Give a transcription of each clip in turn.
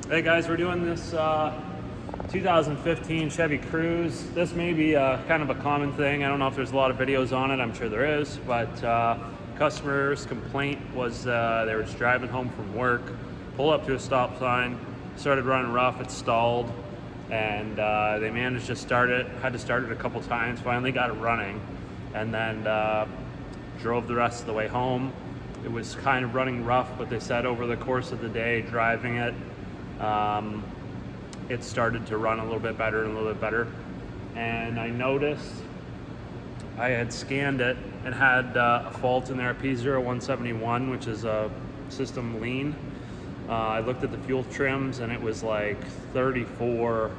Hey guys, we're doing this 2015 Chevy Cruze. This may be kind of a common thing. I don't know if there's a lot of videos on it. I'm sure there is, but customer's complaint was they were just driving home from work, pulled up to a stop sign, started running rough, it stalled, and they managed to start it, had to start it a couple times, finally got it running, and then drove the rest of the way home. It was kind of running rough, but they said over the course of the day driving it, it started to run a little bit better and a little bit better. And I noticed I had scanned it and had a fault in there, P0171, which is a system lean. I looked at the fuel trims and it was like 34.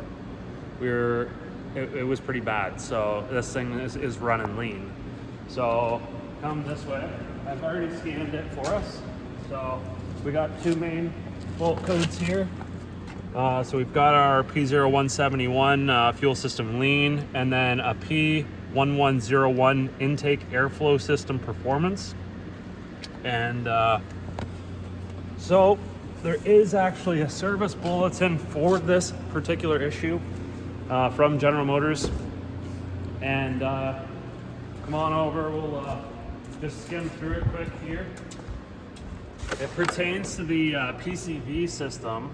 It was pretty bad. So this thing is running lean. So come this way. I've already scanned it for us. So we got two main fault codes here. So we've got our P0171 fuel system lean, and then a P1101 intake airflow system performance. And so there is actually a service bulletin for this particular issue from General Motors. And come on over, we'll just skim through it quick here. It pertains to the PCV system.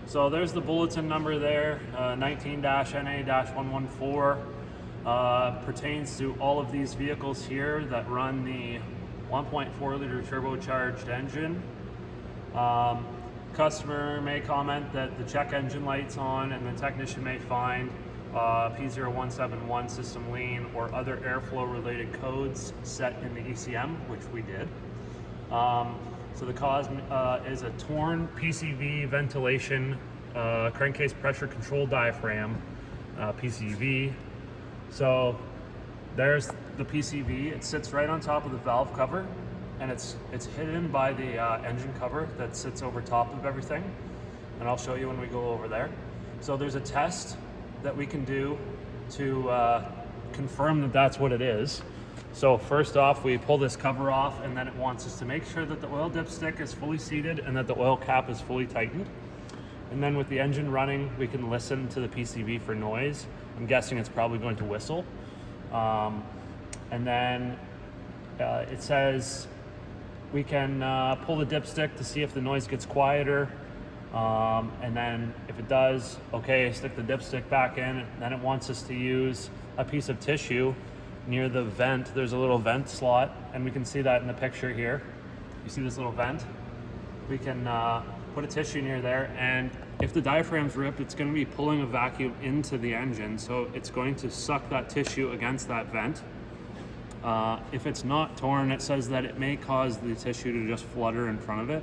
So there's the bulletin number there, 19-NA-114. Pertains to all of these vehicles here that run the 1.4 liter turbocharged engine. Customer may comment that the check engine light's on, and the technician may find P0171 system lean or other airflow related codes set in the ECM, which we did. So the cause is a torn PCV ventilation crankcase pressure control diaphragm, PCV. So there's the PCV. It sits right on top of the valve cover, and it's hidden by the engine cover that sits over top of everything. And I'll show you when we go over there. So there's a test that we can do to confirm that that's what it is. So first off, we pull this cover off, and then it wants us to make sure that the oil dipstick is fully seated and that the oil cap is fully tightened. And then with the engine running, we can listen to the PCV for noise. I'm guessing it's probably going to whistle. And then it says we can pull the dipstick to see if the noise gets quieter. And then if it does, okay, stick the dipstick back in. And then it wants us to use a piece of tissue near the vent. There's a little vent slot, and we can see that in the picture here. You see this little vent? We can put a tissue near there, and if the diaphragm's ripped, it's going to be pulling a vacuum into the engine, so it's going to suck that tissue against that vent. If it's not torn, it says that it may cause the tissue to just flutter in front of it.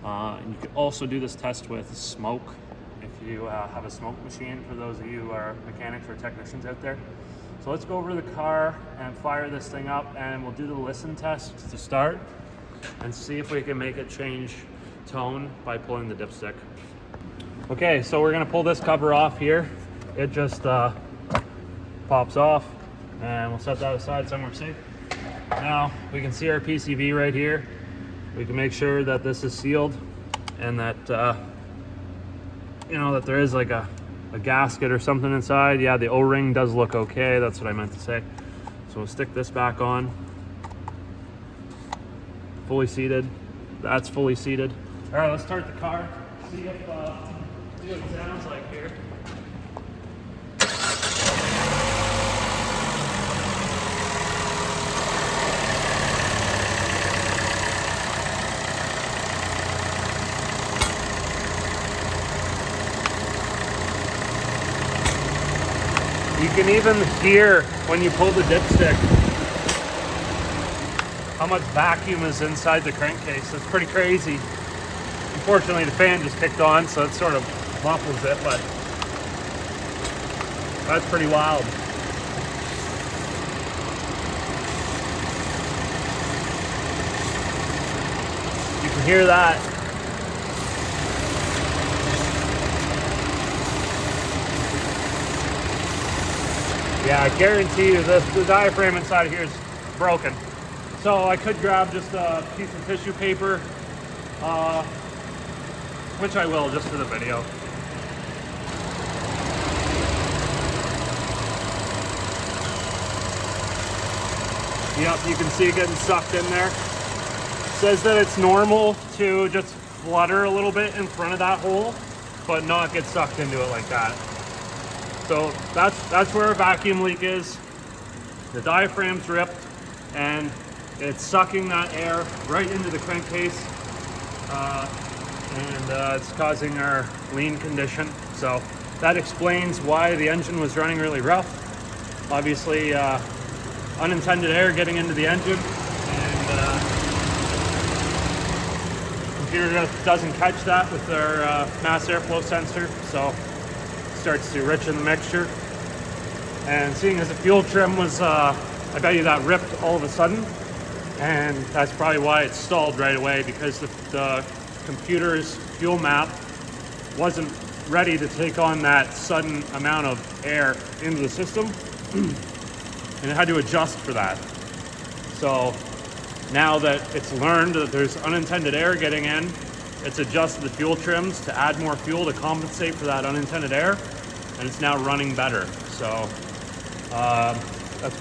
And you can also do this test with smoke, if you have a smoke machine, for those of you who are mechanics or technicians out there. So let's go over to the car and fire this thing up, and we'll do the listen test to start and see if we can make it change tone by pulling the dipstick. Okay, so we're gonna pull this cover off here. It just pops off, and we'll set that aside somewhere safe. Now we can see our PCV right here. We can make sure that this is sealed and that that there is like a gasket or something inside. Yeah, the O-ring does look okay. That's what I meant to say. So we'll stick this back on. Fully seated. That's fully seated. All right, let's start the car. See what it sounds like here. You can even hear when you pull the dipstick how much vacuum is inside the crankcase. It's pretty crazy. Unfortunately, the fan just kicked on, so it sort of muffles it, but that's pretty wild. You can hear that. Yeah, I guarantee you the diaphragm inside of here is broken. So I could grab just a piece of tissue paper which I will just for the video. Yep, you can see it getting sucked in there. Says that it's normal to just flutter a little bit in front of that hole, but not get sucked into it like that. So that's where a vacuum leak is. The diaphragm's ripped and it's sucking that air right into the crankcase, and it's causing our lean condition. So that explains why the engine was running really rough. Obviously, unintended air getting into the engine, and computer doesn't catch that with our mass airflow sensor, so it starts to enrich in the mixture. And seeing as the fuel trim was, I bet you that ripped all of a sudden, and that's probably why it stalled right away, because the computer's fuel map wasn't ready to take on that sudden amount of air into the system. And it had to adjust for that. So now that it's learned that there's unintended air getting in, it's adjusted the fuel trims to add more fuel to compensate for that unintended air, and it's now running better. So that's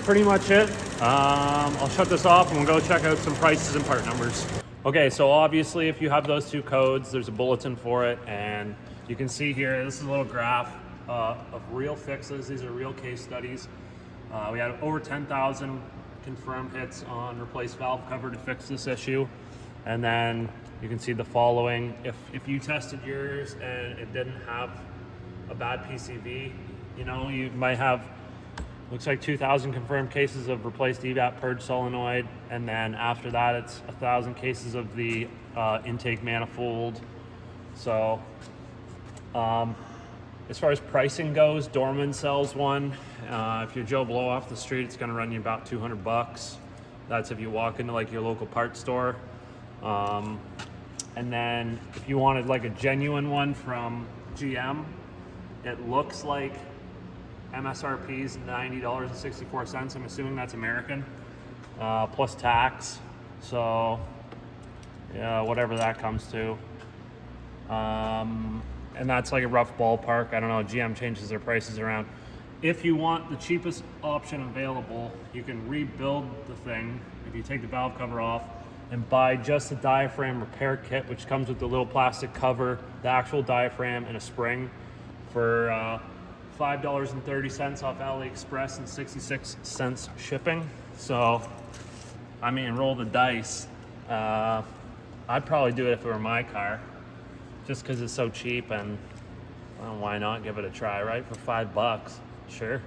pretty much it. I'll shut this off and we'll go check out some prices and part numbers. Okay, so obviously if you have those two codes, there's a bulletin for it, and you can see here, this is a little graph of real fixes. These are real case studies. We had over 10,000 confirmed hits on replace valve cover to fix this issue. And then you can see the following. If you tested yours and it didn't have a bad PCV, you know, you might have, looks like 2,000 confirmed cases of replaced evap purge solenoid. And then after that, it's 1,000 cases of the intake manifold. So as far as pricing goes, Dorman sells one. If you're Joe Blow off the street, it's gonna run you about 200 bucks. That's if you walk into like your local parts store. And then if you wanted like a genuine one from GM, it looks like MSRP is $90.64. I'm assuming that's American, plus tax. So yeah, whatever that comes to. And that's like a rough ballpark. I don't know, GM changes their prices around. If you want the cheapest option available, you can rebuild the thing if you take the valve cover off and buy just the diaphragm repair kit, which comes with the little plastic cover, the actual diaphragm, and a spring for $5.30 off AliExpress and 66 cents shipping. So, I mean, roll the dice. I'd probably do it if it were my car, just because it's so cheap, and well, why not give it a try, right? For $5, sure.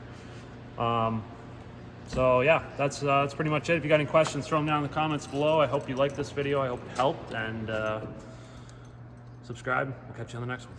So yeah, that's pretty much it. If you got any questions, throw them down in the comments below. I hope you liked this video. I hope it helped, and subscribe. We'll catch you on the next one.